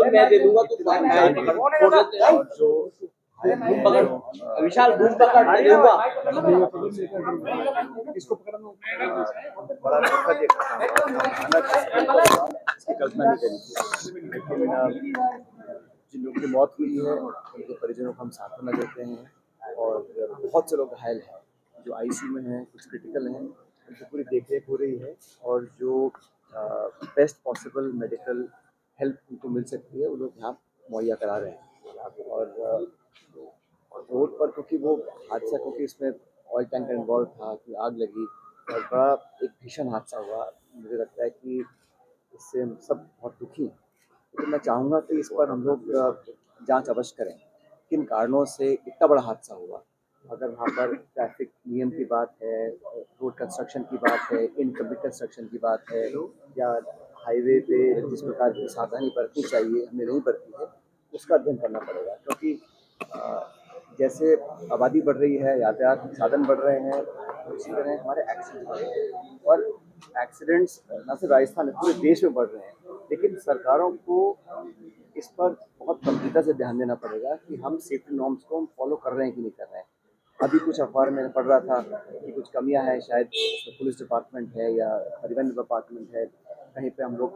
मैं दे दूंगा तो विशाल बूम पकड़ दे दूंगा। इसको पकड़ना बड़ा दुखद एक इसकी कल्पना नहीं करी थी, लेकिन जिन लोगों की मौत हुई है उनके परिजनों को हम सांत्वना देते हैं और बहुत से लोग घायल हैं जो आईसीयू में हैं, कुछ क्रिटिकल हैं, उनकी पूरी देखरेख हो रही है और जो बेस्ट पॉसिबल मेडिकल हेल्प उनको मिल सकती है वो लोग यहाँ मुहैया करा रहे हैं। और रोड पर क्योंकि वो हादसा क्योंकि इसमें ऑयल टैंकर इन्वॉल्व था कि आग लगी और बड़ा एक भीषण हादसा हुआ, मुझे लगता है कि इससे हम सब बहुत दुखी हैं। तो मैं चाहूँगा कि इस पर हम लोग जांच अवश्य करें, किन कारणों से इतना बड़ा हादसा हुआ। अगर वहाँ पर ट्रैफिक नियम की बात है, रोड कंस्ट्रक्शन की बात है, इनकम्प्लीट कंस्ट्रक्शन की बात है, या हाईवे पे जिस प्रकार की सावधानी बरतनी चाहिए हमने नहीं बरती है, उसका अध्ययन करना पड़ेगा। क्योंकि जैसे आबादी बढ़ रही है, यातायात साधन बढ़ रहे हैं, उसी तरह हमारे एक्सीडेंट बढ़ रहे हैं और एक्सीडेंट्स न सिर्फ राजस्थान में पूरे देश में बढ़ रहे हैं। लेकिन सरकारों को इस पर बहुत गंभीरता से ध्यान देना पड़ेगा कि हम सेफ्टी नॉर्म्स को हम फॉलो कर रहे हैं कि नहीं कर रहे हैं। अभी कुछ अखबार में पढ़ रहा था कि कुछ कमियां हैं, शायद पुलिस डिपार्टमेंट है या परिवहन डिपार्टमेंट है, कहीं पे हम लोग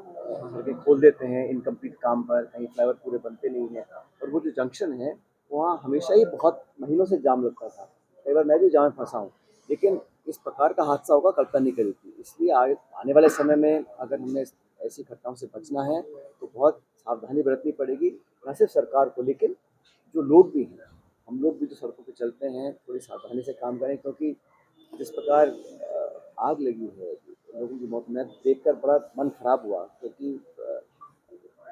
सड़कें खोल देते हैं इनकम्प्लीट काम पर, कहीं फ्लाईओवर पूरे बनते नहीं हैं और वो जो जंक्शन है वहाँ हमेशा ही बहुत महीनों से जाम लगता था। कई बार मैं भी जाम में फंसा हूँ, लेकिन इस प्रकार का हादसा होगा कल्पना नहीं करी थी। इसलिए आने वाले समय में अगर हमें ऐसी घटनाओं से बचना है तो बहुत सावधानी बरतनी पड़ेगी, न सिर्फ सरकार को लेकिन जो लोग भी हैं, हम लोग भी जो सड़कों पर चलते हैं थोड़ी सावधानी से काम करें। क्योंकि जिस प्रकार आग लगी है, लोगों की मौत, मैं देखकर बड़ा मन खराब हुआ क्योंकि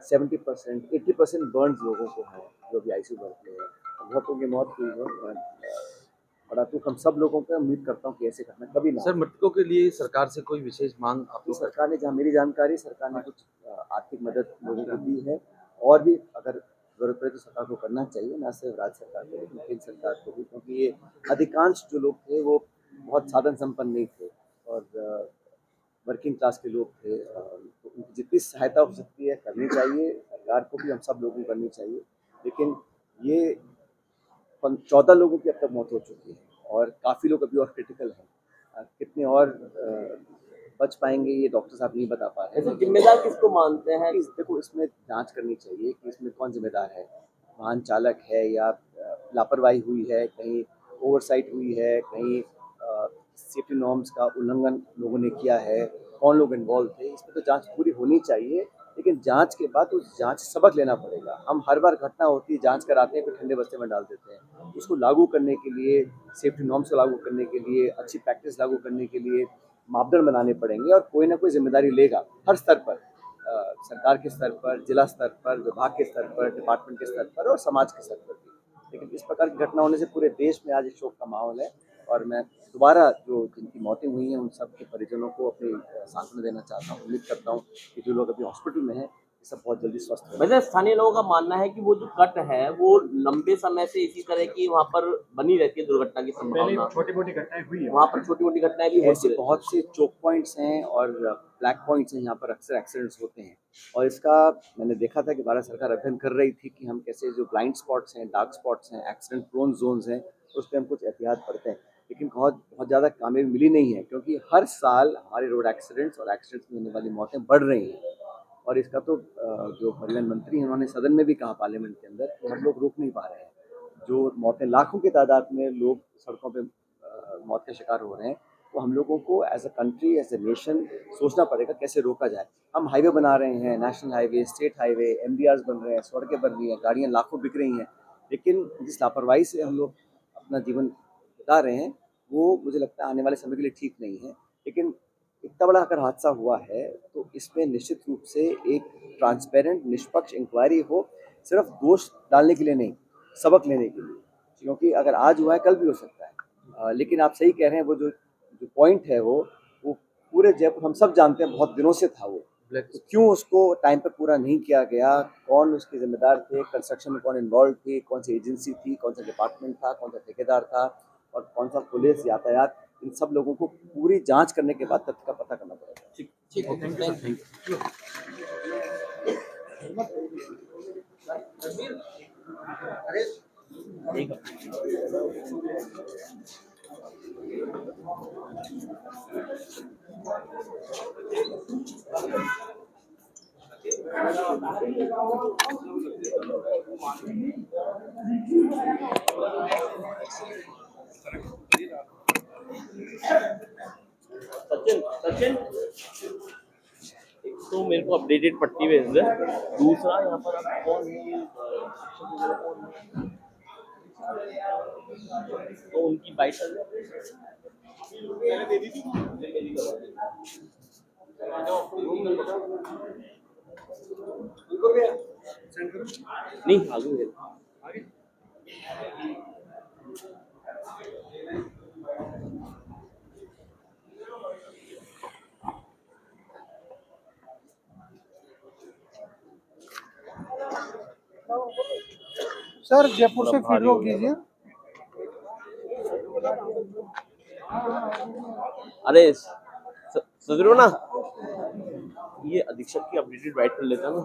70% 80% बर्न्स लोगों को है जो भी आईसीयू भर्ती है, बहुतों की मौत हुई है। बड़ा दुख हम सब लोगों को, उम्मीद करता हूँ कि ऐसे घटना कभी ना। सर, मृतकों के लिए सरकार से कोई विशेष मांग आपको? सरकार ने, जहाँ मेरी जानकारी, सरकार ने कुछ आर्थिक मदद लोगों को दी है और भी अगर जरूरत पड़े तो सरकार को करना चाहिए, न सिर्फ राज्य सरकार को लेकिन केंद्र सरकार को भी, क्योंकि ये अधिकांश जो लोग थे वो बहुत साधन संपन्न नहीं थे और वर्किंग क्लास के लोग थे। तो उनकी जितनी सहायता हो सकती है करनी चाहिए, सरकार को भी हम सब लोगों को करनी चाहिए। लेकिन ये 14 लोगों की अब तक मौत हो चुकी है और काफ़ी लोग अभी और क्रिटिकल हैं। कितने और बच पाएंगे ये डॉक्टर साहब नहीं बता पा रहे हैं। जिम्मेदार किसको मानते हैं? देखो, इसमें जांच करनी चाहिए कि इसमें कौन जिम्मेदार है। वाहन चालक है या लापरवाही हुई है, कहीं ओवरसाइट हुई है, कहीं सेफ्टी नॉर्म्स का उल्लंघन लोगों ने किया है, कौन लोग इन्वॉल्व थे, इसमें तो जांच पूरी होनी चाहिए। लेकिन जांच के बाद उस जांच से सबक लेना पड़ेगा। हम हर बार घटना होती है, जांच कराते हैं, फिर ठंडे बस्ते में डाल देते हैं। उसको लागू करने के लिए, सेफ्टी नॉर्म्स को लागू करने के लिए, अच्छी प्रैक्टिस लागू करने के लिए मापदंड बनाने पड़ेंगे और कोई ना कोई जिम्मेदारी लेगा हर स्तर पर, सरकार के स्तर पर, जिला स्तर पर, विभाग के स्तर पर, डिपार्टमेंट के स्तर पर और समाज के स्तर पर भी। लेकिन इस प्रकार की घटना होने से पूरे देश में आज एक शोक का माहौल है और मैं दोबारा जो जिनकी मौतें हुई हैं उन सब के परिजनों को अपनी सांत्वना देना चाहता हूँ। उम्मीद करता हूँ कि जो लोग अभी हॉस्पिटल में हैं ये सब बहुत जल्दी स्वस्थ हो। वैसे स्थानीय लोगों का मानना है कि वो जो कट है वो लंबे समय से इसी तरह की वहाँ पर बनी रहती है, दुर्घटना की संभावना। छोटी मोटी घटनाएं हुई है वहाँ पर, छोटी मोटी घटनाएं भी ऐसे बहुत से चोक पॉइंट्स हैं और ब्लैक पॉइंट्स हैं, यहाँ पर अक्सर एक्सीडेंट्स होते हैं। और इसका मैंने देखा था कि भारत सरकार अध्ययन कर रही थी कि हम कैसे जो ब्लाइंड स्पॉट्स हैं, डार्क स्पॉट्स हैं, एक्सीडेंट प्रोन जोन्स हैं, उस पर हम कुछ एहतियात करते हैं। लेकिन बहुत ज़्यादा कामयाबी मिली नहीं है क्योंकि हर साल हमारे रोड एक्सीडेंट्स और एक्सीडेंट्स में होने वाली मौतें बढ़ रही हैं। और इसका तो जो परिवहन मंत्री हैं उन्होंने सदन में भी कहा पार्लियामेंट के अंदर कि हम लोग रोक नहीं पा रहे हैं। जो मौतें लाखों की तादाद में लोग सड़कों पे मौत के शिकार हो रहे हैं, तो हम लोगों को as a country, as a nation सोचना पड़ेगा कैसे रोका जाए। हम हाईवे बना रहे हैं, national highway, state highway, MDRs बन रहे हैं, सड़कें बन रही हैं, गाड़ियाँ लाखों बिक रही हैं, लेकिन जिस लापरवाही से हम लोग अपना जीवन बिता रहे हैं वो मुझे लगता है आने वाले समय के लिए ठीक नहीं है। लेकिन इतना बड़ा अगर हादसा हुआ है तो इसमें निश्चित रूप से एक ट्रांसपेरेंट, निष्पक्ष इंक्वायरी हो, सिर्फ दोष डालने के लिए नहीं, सबक लेने के लिए। क्योंकि अगर आज हुआ है कल भी हो सकता है। लेकिन आप सही कह रहे हैं, वो जो पॉइंट है वो पूरे जयपुर हम सब जानते हैं बहुत दिनों से था वो, तो क्यों उसको टाइम पे पूरा नहीं किया गया, कौन उसके जिम्मेदार थे, कंस्ट्रक्शन में कौन इन्वॉल्व थी, कौन सी एजेंसी थी, कौन सा डिपार्टमेंट था, कौन सा ठेकेदार था और कौन सा पुलिस, यातायात, इन सब लोगों को पूरी जांच करने के बाद तथ्य का पता करना पड़ेगा। ठीक ठीक ओके थैंक यू ठीक है सचिन सचिन एक तो मेरे को अपडेटेड पट्टी भेज दे दूसरा यहाँ पर आप कौन है शिक्षक वगैरह कौन है तो उनकी बाइट नहीं आगे भेज सर जयपुर से फीडबैक कीजिए। अरे सुधरो ना ये अधीक्षक की अपडेटेड राइट कर लेता ना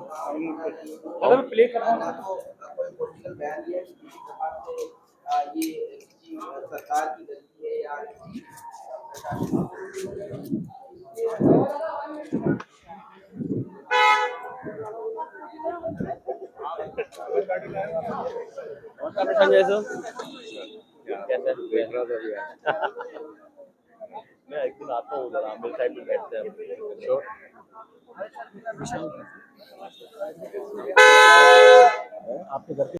अगर प्ले करना ये किसी सरकार की गलती है या नमस्कार प्रशांत जैसे कैसे देख रहा था मैं एक दिन आता हूँ जरा मेरे साइड में बैठते हैं श्योर आपके घर